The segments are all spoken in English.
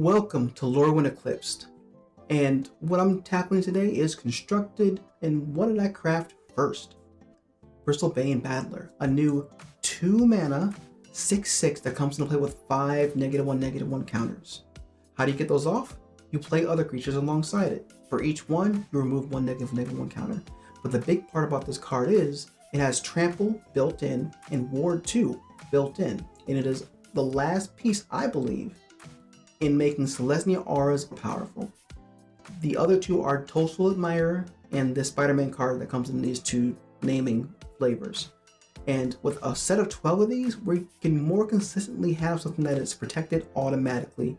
Welcome to Lorwyn Eclipsed, and what I'm tackling today is constructed, and what did I craft first? Bristlebane Battler, a new 2 mana 6/6 that comes into play with 5 -1/-1 counters. How do you get those off? You play other creatures alongside it. For each one, you remove 1 -1/-1 counter. But the big part about this card is it has Trample built in and Ward 2 built in, and it is the last piece, I believe, in making Selesnya Auras powerful. The other two are Total Admirer and the Spider-Man card that comes in these two naming flavors. And with a set of 12 of these, we can more consistently have something that is protected automatically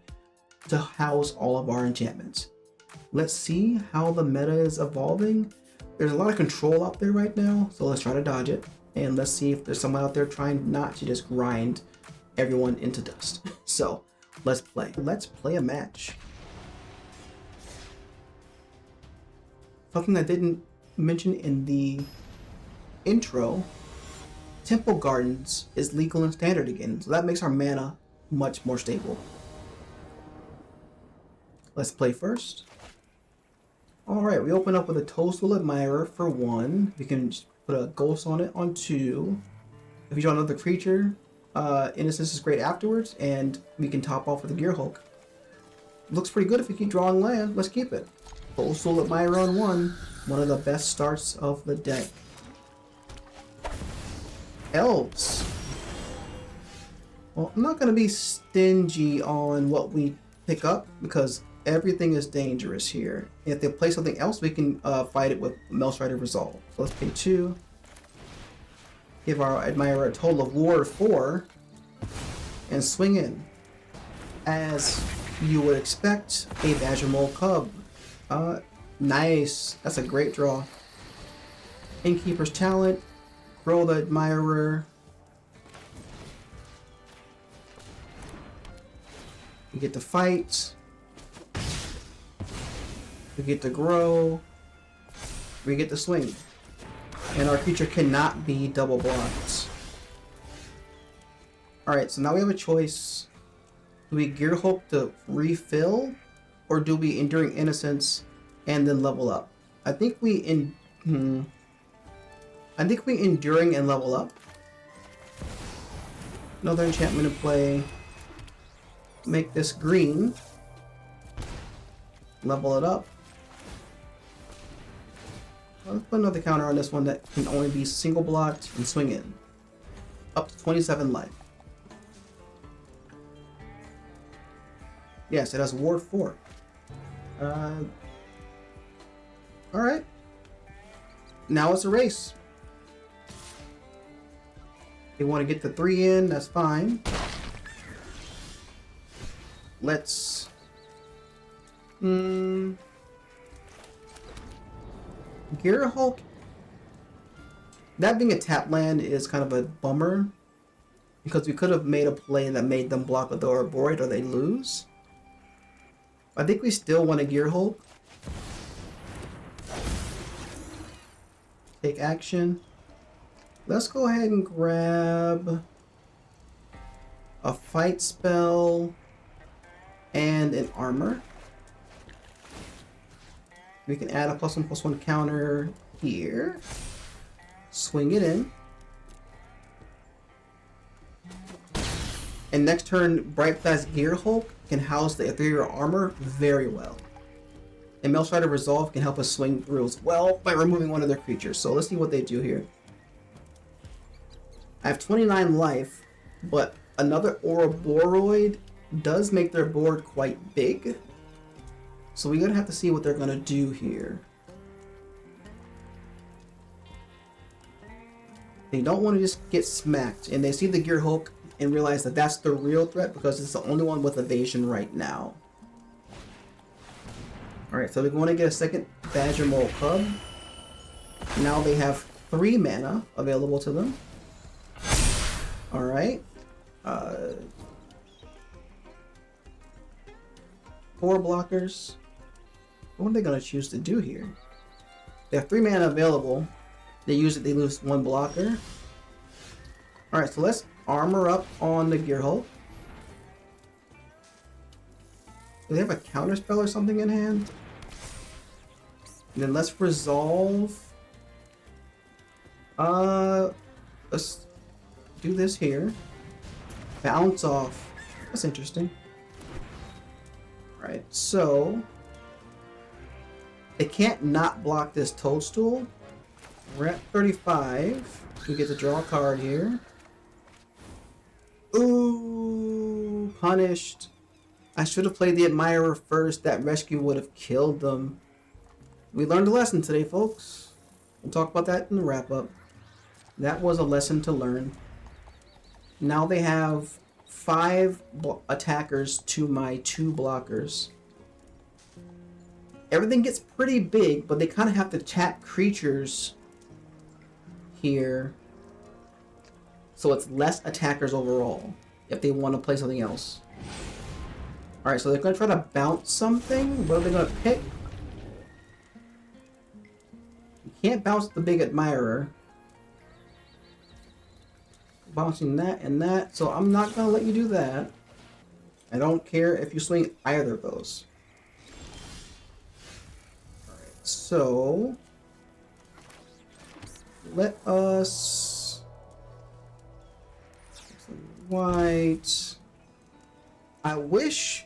to house all of our enchantments. Let's see how the meta is evolving. There's a lot of control out there right now, so let's try to dodge it. And let's see if there's someone out there trying not to just grind everyone into dust. So let's play. Let's play a match. Something I didn't mention in the intro, Temple Gardens is legal in Standard again, so that makes our mana much more stable. Let's play first. Alright, we open up with a Total Admirer for 1. We can just put a Ghost on it on 2. If you draw another creature, Innocence is great afterwards, and we can top off with a Gear Hulk. Looks pretty good if we keep drawing land. Let's keep it. Total Admirer on 1. One of the best starts of the deck. Elves. Well, I'm not going to be stingy on what we pick up because everything is dangerous here. If they play something else, we can fight it with Melstrider Resolve. So let's pay 2. Give our Admirer a total of Ward 4 and swing in. As you would expect, a Badger Mole Cub. Nice. That's a great draw. Innkeeper's Talent. Grow the Admirer. We get to fight. We get to grow. We get to swing. And our creature cannot be double blocked. Alright, so now we have a choice. Do we Gear Hulk to refill? Or do we Enduring Innocence and then level up? I think we Enduring and level up. Another enchantment in play. Make this green. Level it up. Let's put another counter on this one that can only be single blocked and swing in. Up to 27 life. Yes, it has Ward 4. Alright. Now it's a race. They want to get the 3 in, that's fine. Let's... Gear Hulk, that being a tap land is kind of a bummer because we could have made a play that made them block with the Arboreate or they lose. I think we still want a Gear Hulk. Take action. Let's go ahead and grab a fight spell and an armor. We can add a +1/+1 counter here. Swing it in. And next turn, Bright Blast Gear Hulk can house the ethereal armor very well. And Melstrider Resolve can help us swing through as well by removing one of their creatures. So let's see what they do here. I have 29 life, but another Ouroboros does make their board quite big. So we're gonna have to see what they're gonna do here. They don't want to just get smacked, and they see the Gear Hulk and realize that that's the real threat because it's the only one with evasion right now. Alright, so they're going to get a second Badger Mole Cub. Now they have 3 mana available to them. Alright. 4 blockers. What are they going to choose to do here? They have 3 mana available. They use it, they lose 1 blocker. Alright, so let's armor up on the Gear Hulk. Do they have a counter spell or something in hand? And then let's resolve. Let's do this here. Bounce off. That's interesting. Alright, so they can't not block this Toadstool. We're at 35. We get to draw a card here. Ooh, punished. I should have played the Admirer first. That rescue would have killed them. We learned a lesson today, folks. We'll talk about that in the wrap-up. That was a lesson to learn. Now they have 5 attackers to my 2 blockers. Everything gets pretty big, but they kind of have to tap creatures here. So it's less attackers overall if they want to play something else. Alright, so they're going to try to bounce something. What are they going to pick? You can't bounce the big Admirer. Bouncing that and that, so I'm not going to let you do that. I don't care if you swing either of those. Alright, so let us some white. I wish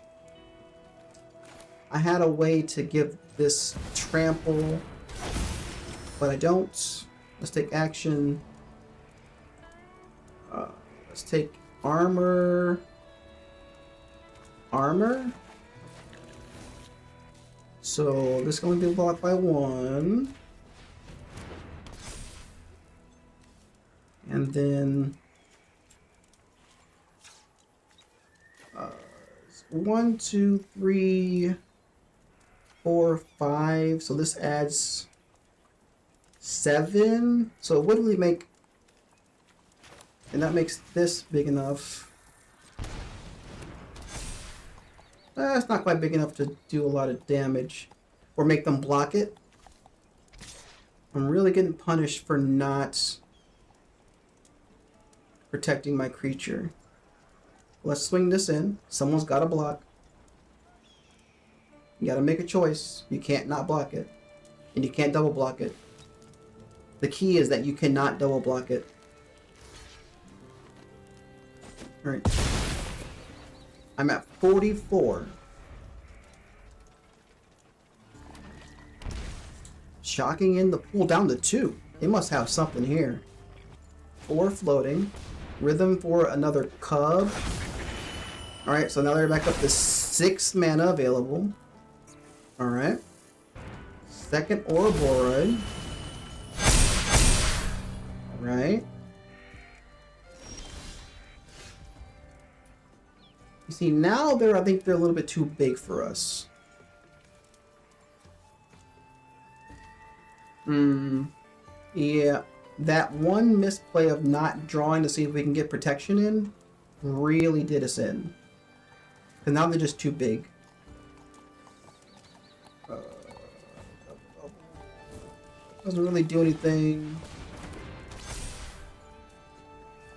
I had a way to give this trample, but I don't. Let's take action. Let's take armor. So this is going to be blocked by 1. And then 1, 2, 3, 4, 5. So this adds 7. So it wouldn't really make. And that makes this big enough. It's not quite big enough to do a lot of damage. Or make them block it. I'm really getting punished for not protecting my creature. Let's swing this in. Someone's got to block. You got to make a choice. You can't not block it. And you can't double block it. The key is that you cannot double block it. Alright. I'm at 44. Shocking in the pool down to 2. They must have something here. 4 floating. Rhythm for another cub. Alright, so now they're back up to 6 mana available. Alright. Second Ouroboros. Alright. You see, now I think they're a little bit too big for us. Yeah. That one misplay of not drawing to see if we can get protection in really did us in. Because now they're just too big. Doesn't really do anything.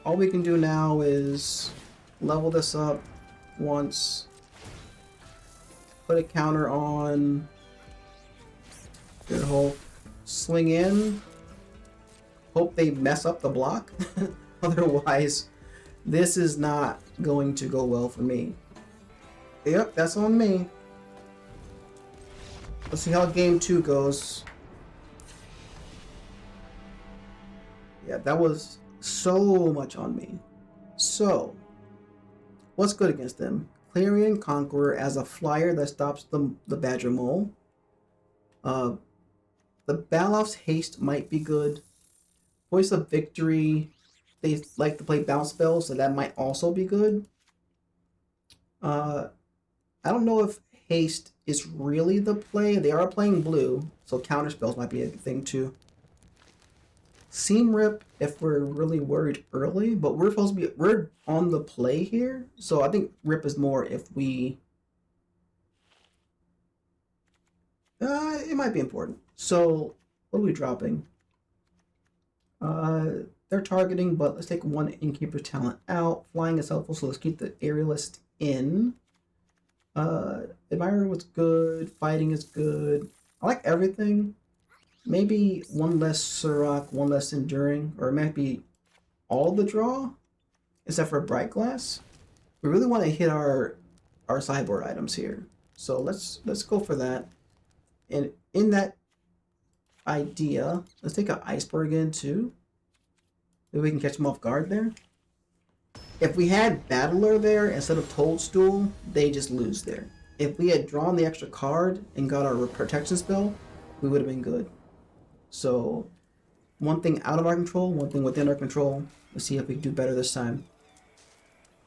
All we can do now is level this up once. Put a counter on. Good whole swing in. Hope they mess up the block. Otherwise, this is not going to go well for me. Yep, that's on me. Let's see how game 2 goes. Yeah, that was so much on me. So, what's good against them? Clarion Conqueror as a flyer that stops the Badger Mole. The Balaf's Haste might be good. Voice of Victory, they like to play bounce spells, so that might also be good. I don't know if Haste is really the play. They are playing blue, so counter spells might be a thing too. Seam Rip if we're really worried early, but we're on the play here, so I think Rip is more if we. It might be important. So what are we dropping? They're targeting, but let's take 1 Innkeeper talent out. Flying is helpful, so let's keep the Aerialist in. It Admirer was good. Fighting is good. I like everything. Maybe one less Surrock, one less Enduring, or it might be all the draw, except for Bright Glass. We really want to hit our sideboard items here, so let's go for that. And in that idea, let's take an Iceberg in too. Maybe we can catch them off guard there. If we had Battler there instead of Toadstool, they just lose there. If we had drawn the extra card and got our protection spell, we would have been good. So, one thing out of our control, one thing within our control. Let's see if we can do better this time.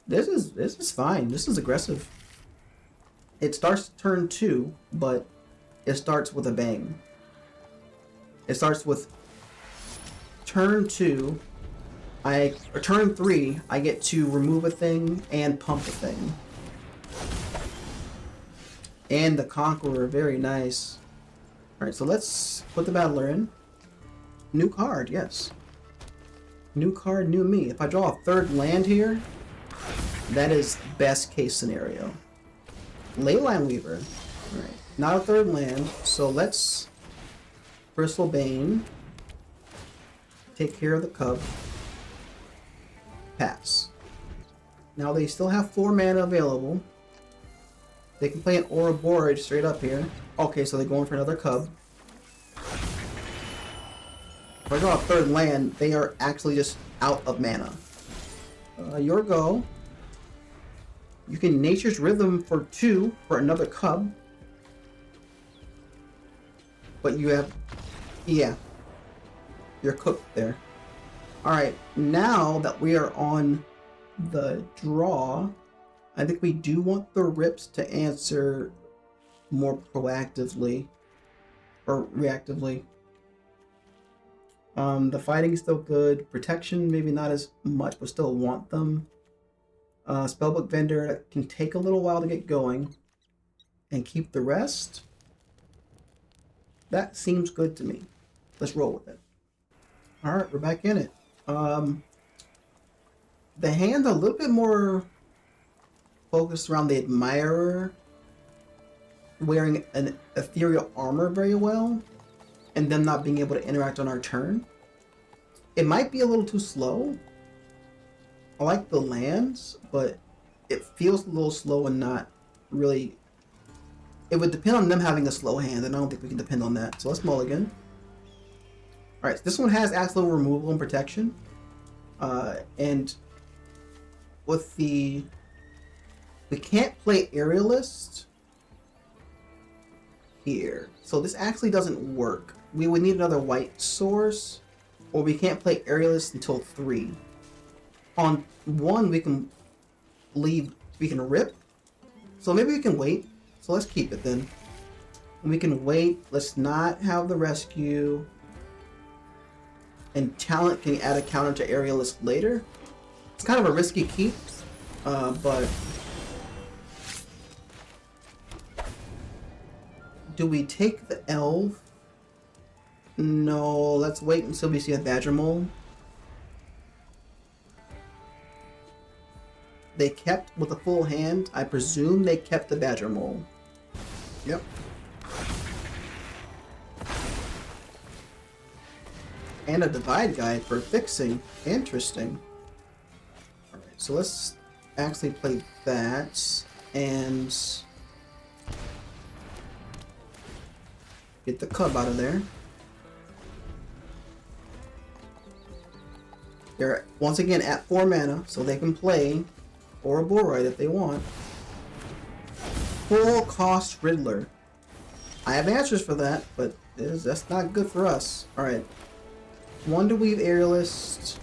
This is fine. This is aggressive. It starts turn 2, but it starts with a bang. It starts with turn 2. Or turn 3, I get to remove a thing and pump a thing. And the Conqueror, very nice. Alright, so let's put the Battler in. New card, yes. New card, new me. If I draw a third land here, that is best case scenario. Leyline Weaver. Alright, not a third land, so let's Bristlebane. Take care of the cub. Pass. Now they still have 4 mana available. They can play an Ouroboros straight up here. Okay, so they're going for another cub. If I draw a third land, they are actually just out of mana. Your go. You can Nature's Rhythm for 2 for another cub. But you have... yeah. You're cooked there. Alright, now that we are on the draw, I think we do want the Rips to answer more proactively. Or reactively. The fighting is still good. Protection, maybe not as much, but still want them. Spellbook Vendor can take a little while to get going. And keep the rest. That seems good to me. Let's roll with it. Alright, we're back in it. The hand a little bit more focused around the Admirer wearing an ethereal armor very well, and them not being able to interact on our turn. It might be a little too slow. I like the lands, but it feels a little slow and not really... It would depend on them having a slow hand, and I don't think we can depend on that. So let's mulligan. Alright, so this one has actual removal and protection. And with the... We can't play Aerialist here. So this actually doesn't work. We would need another white source, or we can't play Aerialist until 3. On 1, we can leave, we can rip. So maybe we can wait. So let's keep it then. We can wait. Let's not have the rescue. And talent can add a counter to Aerialist later. It's kind of a risky keep, but do we take the elf? No, let's wait until we see a Badger Mole. They kept with a full hand. I presume they kept the Badger Mole. Yep. And a Divide Guide for fixing. Interesting. Alright, so let's actually play that and get the cub out of there. They're once again at 4 mana, so they can play Ouroboros if they want. Full cost Riddler. I have answers for that, but that's not good for us. Alright. 1 to weave Aerialist.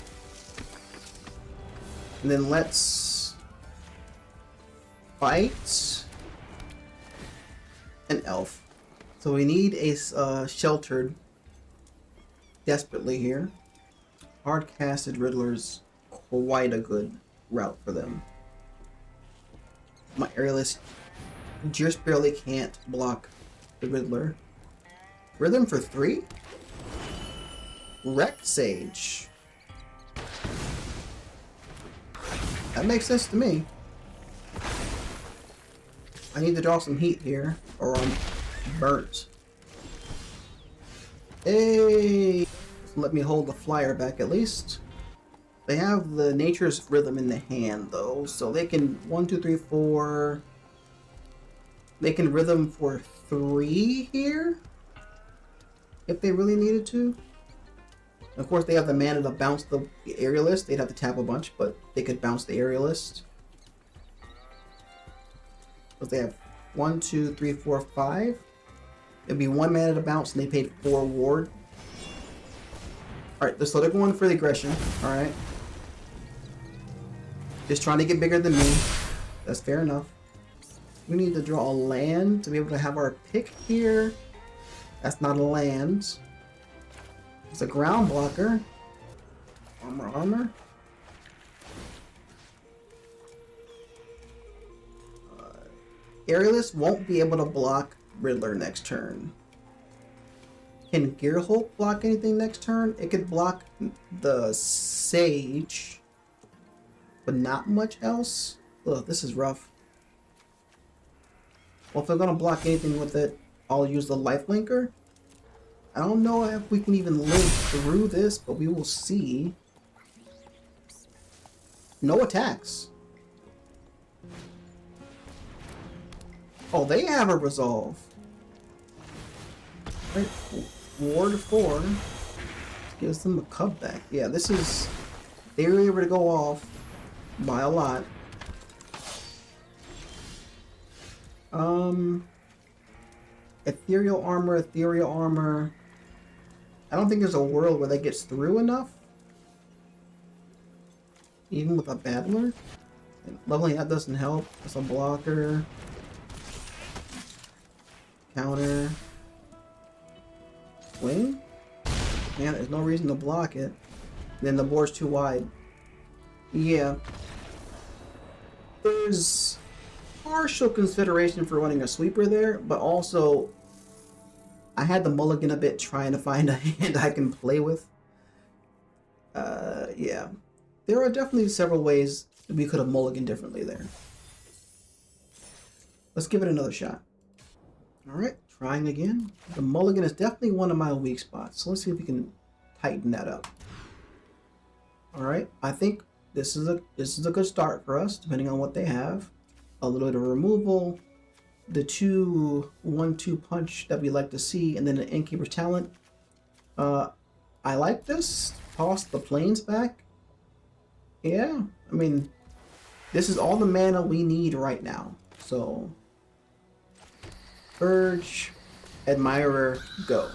And then let's fight an elf. So we need a sheltered desperately here. Hard-casted Riddler's quite a good route for them. My Aerialist just barely can't block the Riddler. Rhythm for 3? Wrecked Sage. That makes sense to me. I need to draw some heat here, or I'm burnt. Hey! Let me hold the flyer back at least. They have the nature's rhythm in the hand though, so they can 1, 2, 3, 4. They can rhythm for 3 here, if they really needed to. Of course, they have the mana to bounce the Aerialist. They'd have to tap a bunch, but they could bounce the Aerialist. But they have 1, 2, 3, 4, 5. It'd be 1 mana to bounce, and they paid 4 ward. Alright, so they're going for the aggression. Alright. Just trying to get bigger than me. That's fair enough. We need to draw a land to be able to have our pick here. That's not a land. It's a ground blocker. Armor. Aerialist won't be able to block Riddler next turn. Can Gearhulk block anything next turn? It could block the Sage, but not much else. Ugh, this is rough. Well, if they're gonna block anything with it, I'll use the lifelinker. I don't know if we can even link through this, but we will see. No attacks. Oh, they have a resolve. Right. Ward 4 gives them a cub back. Yeah, this is... They were able to go off by a lot. Ethereal armor. I don't think there's a world where that gets through enough. Even with a battler. And leveling that doesn't help. It's a blocker. Counter. Swing? Yeah, there's no reason to block it. Then the board's too wide. Yeah. There's partial consideration for running a sweeper there, but also I had the mulligan a bit trying to find a hand I can play with. Yeah. There are definitely several ways we could have mulliganed differently there. Let's give it another shot. Alright, trying again. The mulligan is definitely one of my weak spots, so let's see if we can tighten that up. Alright, I think this is a good start for us, depending on what they have. A little bit of removal, the 2/1/2 punch that we like to see, and then an Innkeeper's Talent. I like this. Toss the planes back. Yeah, I mean, this is all the mana we need right now. So, Urge, Admirer, go.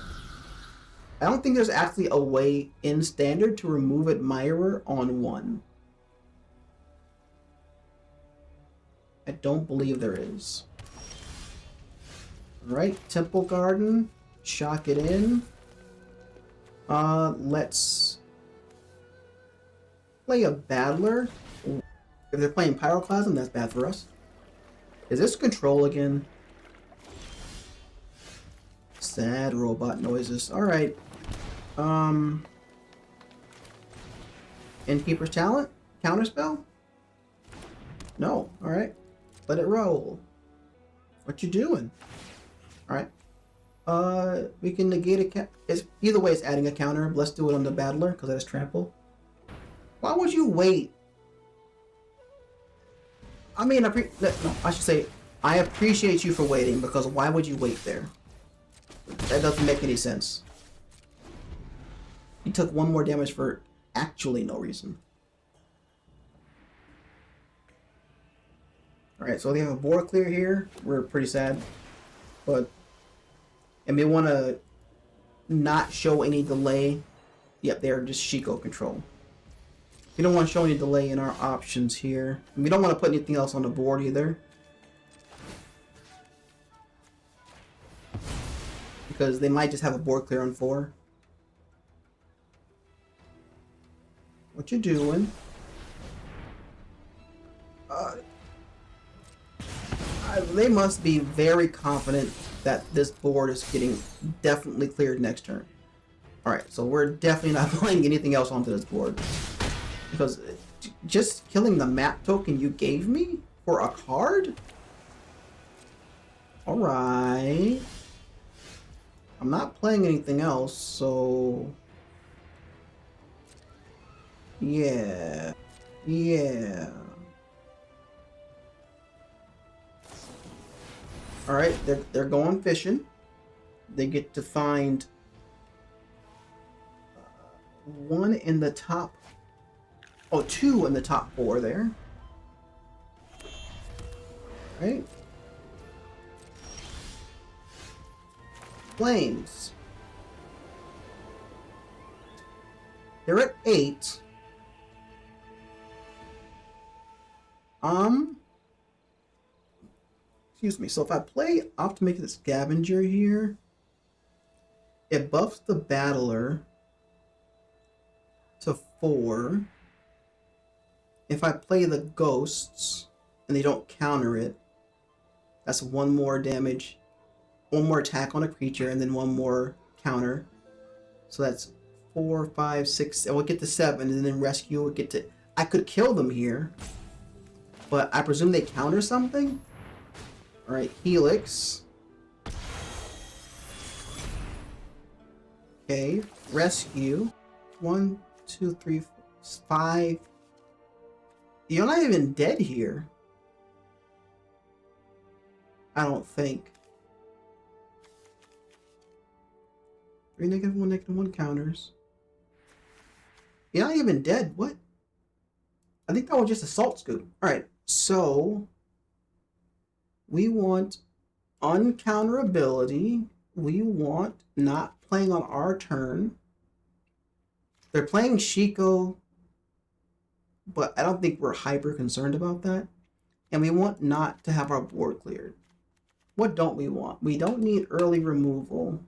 I don't think there's actually a way in Standard to remove Admirer on 1. I don't believe there is. Alright, Temple Garden. Shock it in. Let's play a Battler. If they're playing Pyroclasm, that's bad for us. Is this control again? Sad robot noises. Alright. Innkeeper's Talent? Counterspell? No. Alright. Let it roll. What you doing? Alright. We can negate a either way, it's adding a counter. Let's do it on the Battler, because that's trample. Why would you wait? I mean, I should say, I appreciate you for waiting, because why would you wait there? That doesn't make any sense. You took 1 more damage for actually no reason. Alright, so they have a board clear here. We're pretty sad. But, and we want to not show any delay. Yep, they're just Shiko control. We don't want to show any delay in our options here. And we don't want to put anything else on the board either. Because they might just have a board clear on 4. What you doing? They must be very confident that this board is getting definitely cleared next turn. Alright, so we're definitely not playing anything else onto this board. Because just killing the map token you gave me for a card? Alright. I'm not playing anything else, so... Yeah. Yeah. Alright, they're going fishing. They get to find one in the top... Oh, two in the top four there. Right? Flames. They're at 8. Excuse me. So if I play Optimated Scavenger here, it buffs the Battler to 4. If I play the Ghosts and they don't counter it, that's 1 more damage, 1 more attack on a creature, and then 1 more counter. So that's 4, 5, 6. And we'll get to 7, and then rescue will get to. I could kill them here, but I presume they counter something. All right, Helix. Okay, rescue. 1, 2, 3, 4, 5. You're not even dead here. I don't think. 3 -1 counters. You're not even dead. What? I think that was just a salt scoop. Alright, so we want uncounterability. We want not playing on our turn. They're playing Shiko, but I don't think we're hyper concerned about that. And we want not to have our board cleared. What don't we want? We don't need early removal.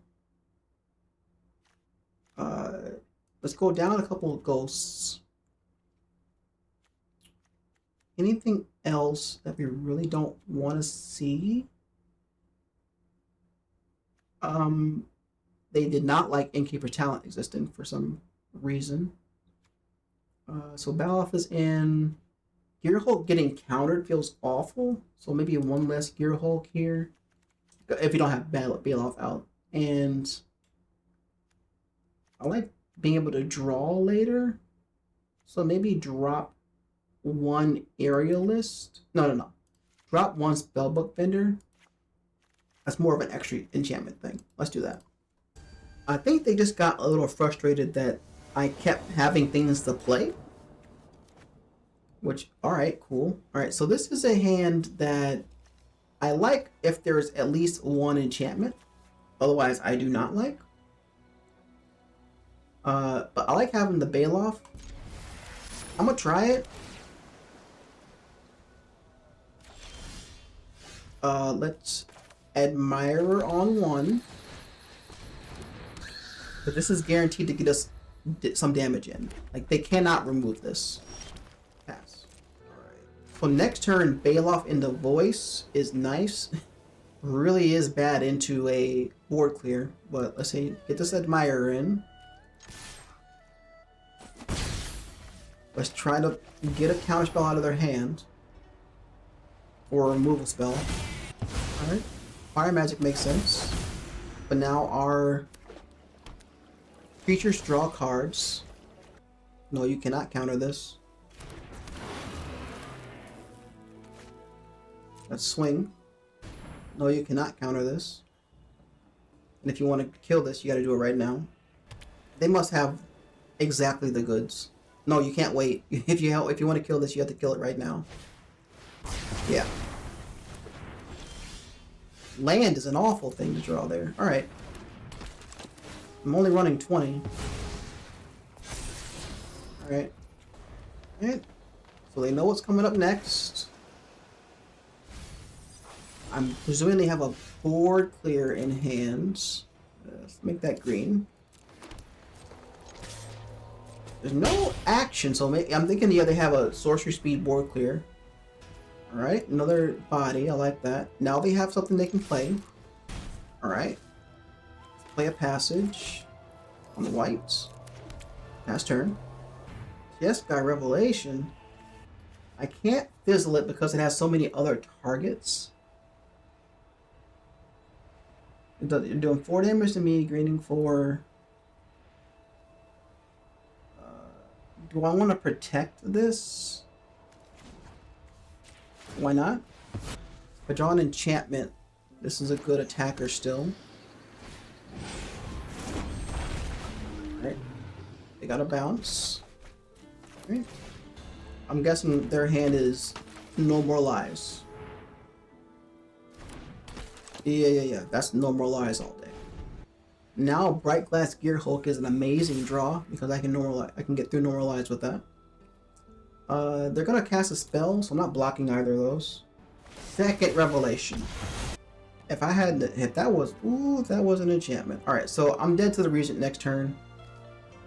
Let's go down a couple of ghosts. Anything else that we really don't want to see? They did not like Innkeeper Talent existing for some reason. So Battle Off is in. Gear Hulk getting countered feels awful. So maybe 1 less Gear Hulk here. If you don't have Bailoff out. And I like being able to draw later. So maybe drop 1 Aerialist. No. Drop 1 Spellbook Bender. That's more of an extra enchantment thing. Let's do that. I think they just got a little frustrated that I kept having things to play. Which, alright, cool. Alright, so this is a hand that I like if there's at least 1 enchantment. Otherwise, I do not like. But I like having the Bailoff. I'm gonna try it. Let's Admirer on 1. But this is guaranteed to get us some damage in. Like, they cannot remove this. Pass. Alright. So next turn, Bailoff into Voice is nice. Really is bad into a board clear. But let's say, get this Admirer in. Let's try to get a counterspell out of their hand. Or a removal spell. Alright. Fire Magic makes sense. But now our creatures draw cards. No, you cannot counter this. Let's swing. No, you cannot counter this. And if you want to kill this, you gotta do it right now. They must have exactly the goods. No, you can't wait. If you want to kill this, you have to kill it right now. Yeah. Land is an awful thing to draw there. Alright. I'm only running 20. Alright. Alright. So they know what's coming up next. I'm presuming they have a board clear in hands. Let's make that green. There's no action, so maybe, I'm thinking, yeah, they have a sorcery speed board clear. Alright, another body, I like that. Now they have something they can play. Alright. Play a passage on the whites. Pass turn. Yes, guy Revelation. I can't fizzle it because it has so many other targets. You're doing 4 damage to me, gaining 4. Do I want to protect this? Why not? If I draw an enchantment, this is a good attacker still. Alright. They got a bounce. Alright. I'm guessing their hand is no more lives. Yeah. That's no more lives all day. Now Bright Glass Gear Hulk is an amazing draw because I can get through normal lives with that. They're gonna cast a spell, so I'm not blocking either of those. Second Revelation. If that was an enchantment. Alright, so I'm dead to the Regent next turn.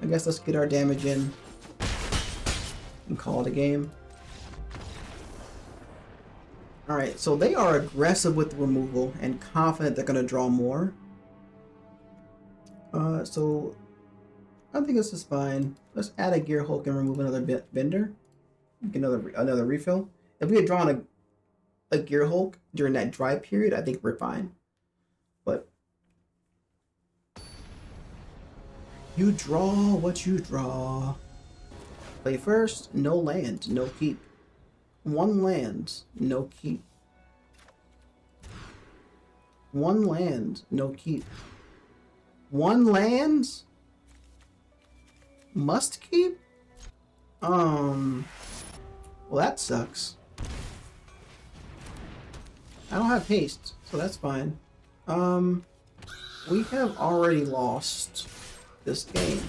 I guess let's get our damage in and call it a game. Alright, so they are aggressive with the removal and confident they're gonna draw more. So I think this is fine. Let's add a Gear Hulk and remove another bender. Get another refill. If we had drawn a Gear Hulk during that dry period, I think we're fine. But you draw what you draw. Play first, no land, no keep. 1 land, no keep. 1 land, no keep. 1 land? Must keep? Well, that sucks. I don't have haste, so that's fine. We have already lost this game.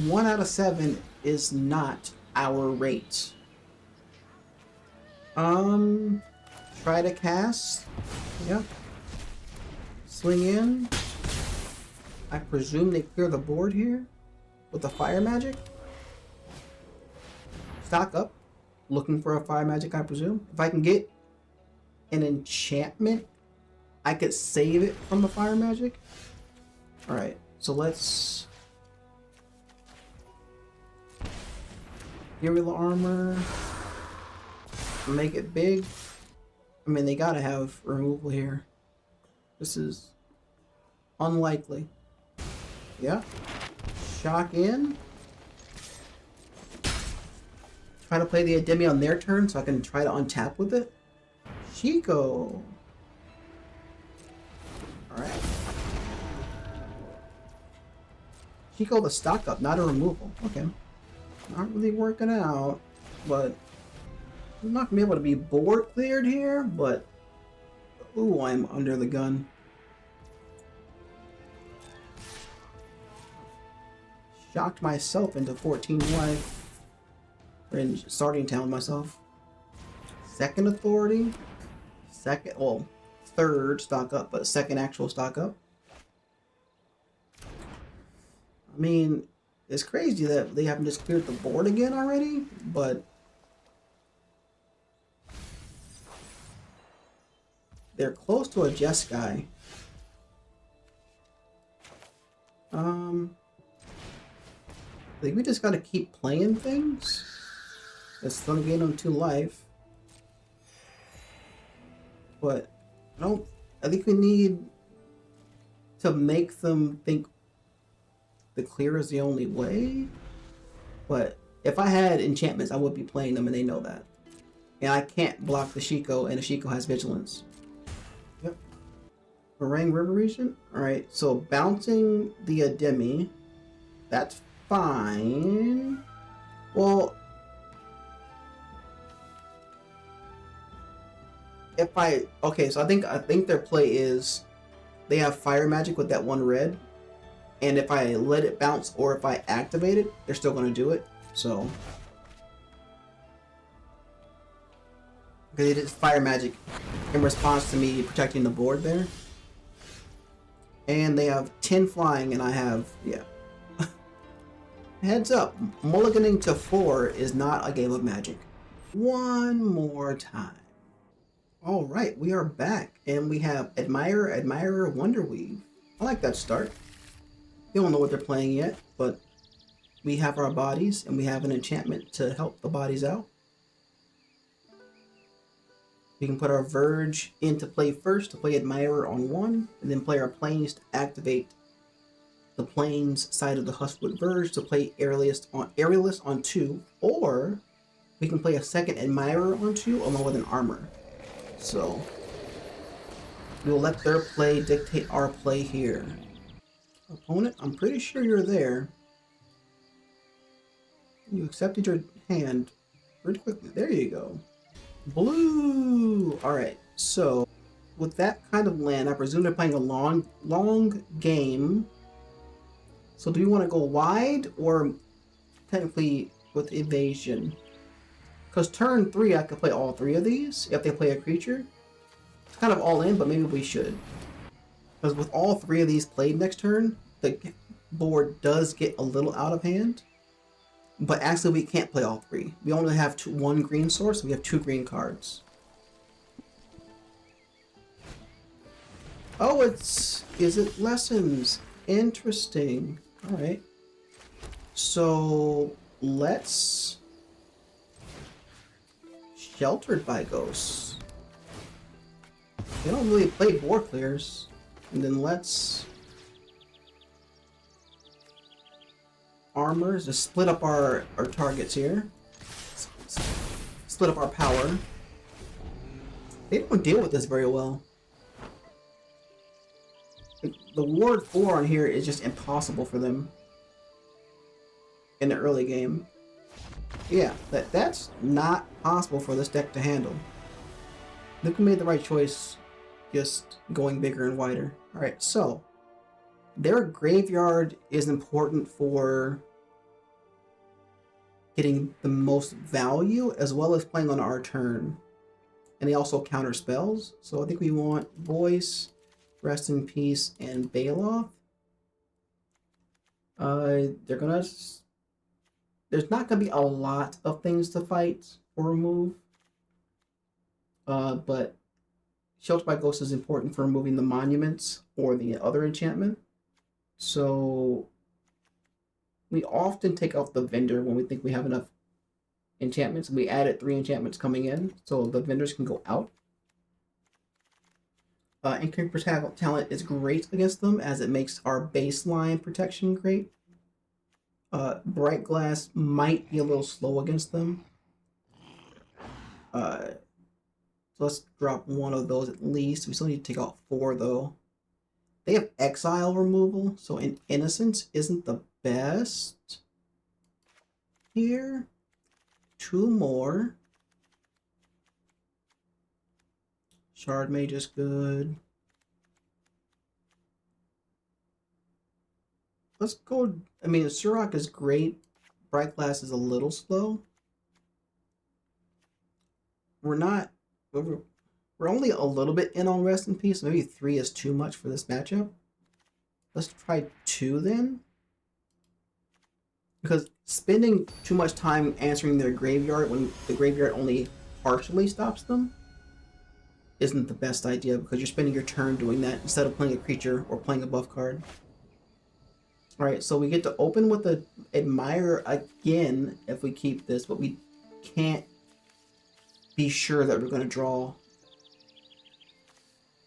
1 out of 7 is not our rate. Try to cast. Yep. Swing in. I presume they clear the board here with the fire magic. Stock up. Looking for a fire magic, I presume. If I can get an enchantment, I could save it from the fire magic. Alright, so let's... Guerrilla armor. Make it big. I mean, they gotta have removal here. This is unlikely. Yeah. Shock in. Try to play the Ademi on their turn so I can try to untap with it. Chico. Alright. Chico the stock up, not a removal. Okay. Not really working out, but I'm not gonna be able to be board cleared here, but ooh, I'm under the gun. Shocked myself into 14 life. In starting town myself. Second authority. Third stock up, but second actual stock up. I mean, it's crazy that they haven't just cleared the board again already, but they're close to a Jeskai. I think we just gotta keep playing things. It's gonna gain them 2 life. But I think we need to make them think the clear is the only way. But if I had enchantments, I would be playing them and they know that. And I can't block the Shiko, and the Shiko has vigilance. Yep. Orang River Region? Alright, so bouncing the Ademi. That's fine. Well, okay, so I think their play is they have fire magic with that 1 red, and if I let it bounce or if I activate it, they're still going to do it. So because it is fire magic in response to me protecting the board there, and they have 10 flying, and I have Heads up, mulliganing to 4 is not a game of Magic. One more time. All right, we are back, and we have Admirer, Admirer, Wonderweave. I like that start. They don't know what they're playing yet, but we have our bodies, and we have an enchantment to help the bodies out. We can put our Verge into play first to play Admirer on 1, and then play our Plains to activate the Plains side of the Huskwood Verge to play Aerialist on 2, or we can play a second Admirer on 2 along with an Armor. So we'll let their play dictate our play here. Opponent, I'm pretty sure you're there. You accepted your hand pretty quickly. There you go. Blue! Alright, so with that kind of land, I presume they're playing a long game. So do we want to go wide or technically with evasion? Because turn 3, I could play all 3 of these if they play a creature. It's kind of all in, but maybe we should. Because with all 3 of these played next turn, the board does get a little out of hand. But actually, we can't play all 3. We only have 1 green source, and we have 2 green cards. Oh, is it lessons? Interesting. Alright. So, let's... Sheltered by Ghosts. They don't really play board clears. And then let's... Armors, just split up our targets here. Split up our power. They don't deal with this very well. The Ward 4 on here is just impossible for them in the early game. Yeah, that's not possible for this deck to handle. I think we made the right choice just going bigger and wider. Alright, so their graveyard is important for getting the most value as well as playing on our turn. And they also counter spells. So I think we want Voice, Rest in Peace, and Bailoff. There's not gonna be a lot of things to fight or remove. But Shelter by Ghost is important for removing the monuments or the other enchantment. So we often take off the vendor when we think we have enough enchantments. We added 3 enchantments coming in, so the vendors can go out. Increased talent is great against them as it makes our baseline protection great. Bright Glass might be a little slow against them. So let's drop 1 of those at least. We still need to take out 4 though. They have exile removal, so Innocence isn't the best here. 2 more. Shard Mage is good. Let's go. I mean, Surrak is great. Bright Glass is a little slow. We're only a little bit in on Rest in Peace. Maybe 3 is too much for this matchup. Let's try 2 then. Because spending too much time answering their graveyard when the graveyard only partially stops them isn't the best idea, because you're spending your turn doing that instead of playing a creature or playing a buff card. Alright, so we get to open with the Admirer again if we keep this, but we can't be sure that we're going to draw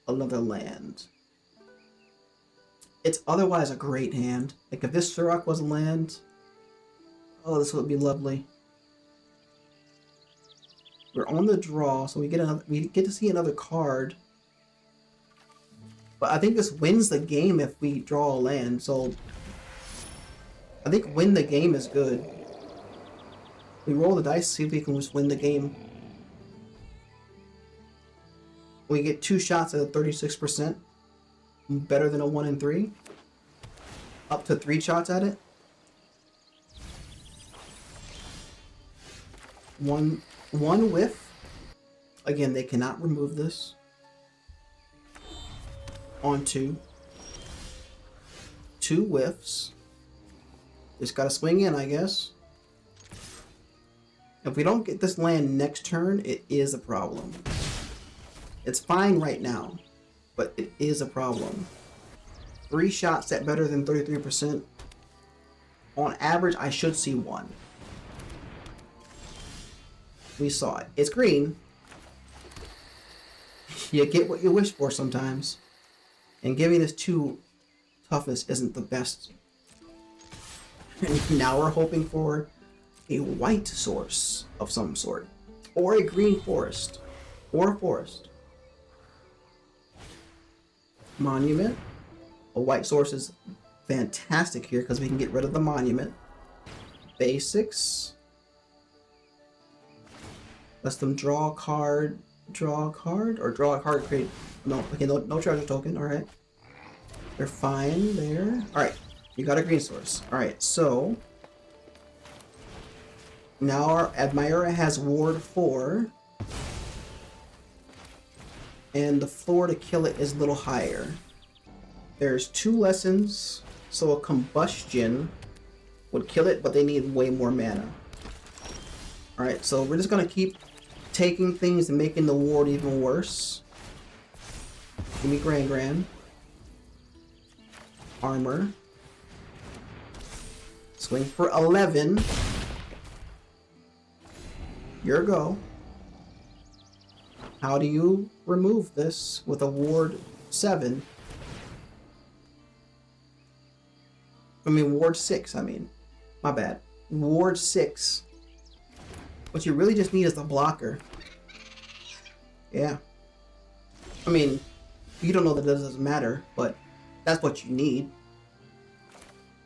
another land. It's otherwise a great hand. Like if this Surrak was a land, oh, this would be lovely. We're on the draw, so we get to see another card. But I think this wins the game if we draw a land, so I think win the game is good. We roll the dice, see if we can just win the game. We get 2 shots at a 36%. Better than a 1 in 3. Up to 3 shots at it. One whiff. Again, they cannot remove this. On 2. 2 whiffs. Just gotta swing in, I guess. If we don't get this land next turn, it is a problem. It's fine right now, but it is a problem. 3 shots at better than 33%. On average, I should see 1. We saw it. It's green. You get what you wish for sometimes. And giving us 2 toughness isn't the best. And now we're hoping for a white source of some sort. Or a green forest. Or a forest. Monument. A white source is fantastic here because we can get rid of the monument. Basics. Lets them draw a card. Draw a card? Or draw a card, create... No, okay, no treasure token, alright. They're fine there. Alright, you got a green source. Alright, so... Now our Admira has Ward 4. And the floor to kill it is a little higher. There's 2 lessons, so a combustion would kill it, but they need way more mana. Alright, so we're just gonna keep taking things and making the ward even worse. Give me Grand. Armor. Swing for 11. Your go. How do you remove this with a ward 7? Ward 6, My bad. Ward 6. What you really just need is the blocker. Yeah. You don't know that it doesn't matter, but that's what you need.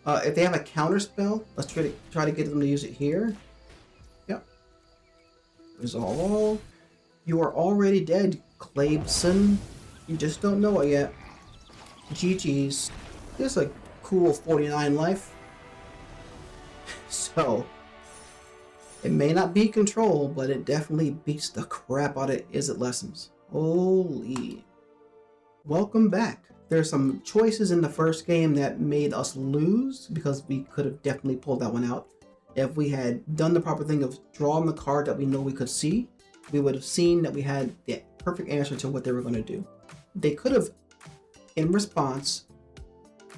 If they have a counter spell, let's try to get them to use it here. Yep. Resolve. You are already dead, Clabeson. You just don't know it yet. GG's. Just a cool 49 life. So, it may not be control, but it definitely beats the crap out of Is It Lessons. Holy. Welcome back. There's some choices in the first game that made us lose because we could have definitely pulled that one out. If we had done the proper thing of drawing the card that we know we could see, we would have seen that we had the perfect answer to what they were going to do. They could have, in response,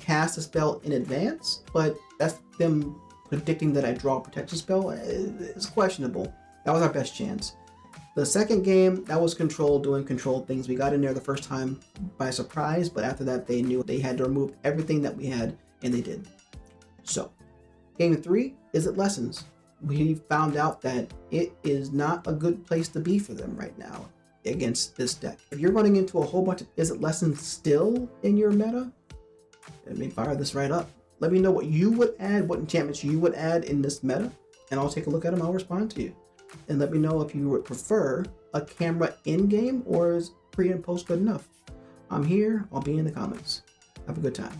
cast a spell in advance, but that's them predicting that I draw a protection spell. It's questionable. That was our best chance. The second game, that was control doing control things. We got in there the first time by surprise, but after that they knew they had to remove everything that we had, and they did. So, game 3, Is It Lessons? We found out that it is not a good place to be for them right now against this deck. If you're running into a whole bunch of Is It Lessons still in your meta, let me fire this right up. Let me know what you would add, what enchantments you would add in this meta, and I'll take a look at them. I'll respond to you. And let me know if you would prefer a camera in-game or is pre and post good enough. I'm here. I'll be in the comments. Have a good time.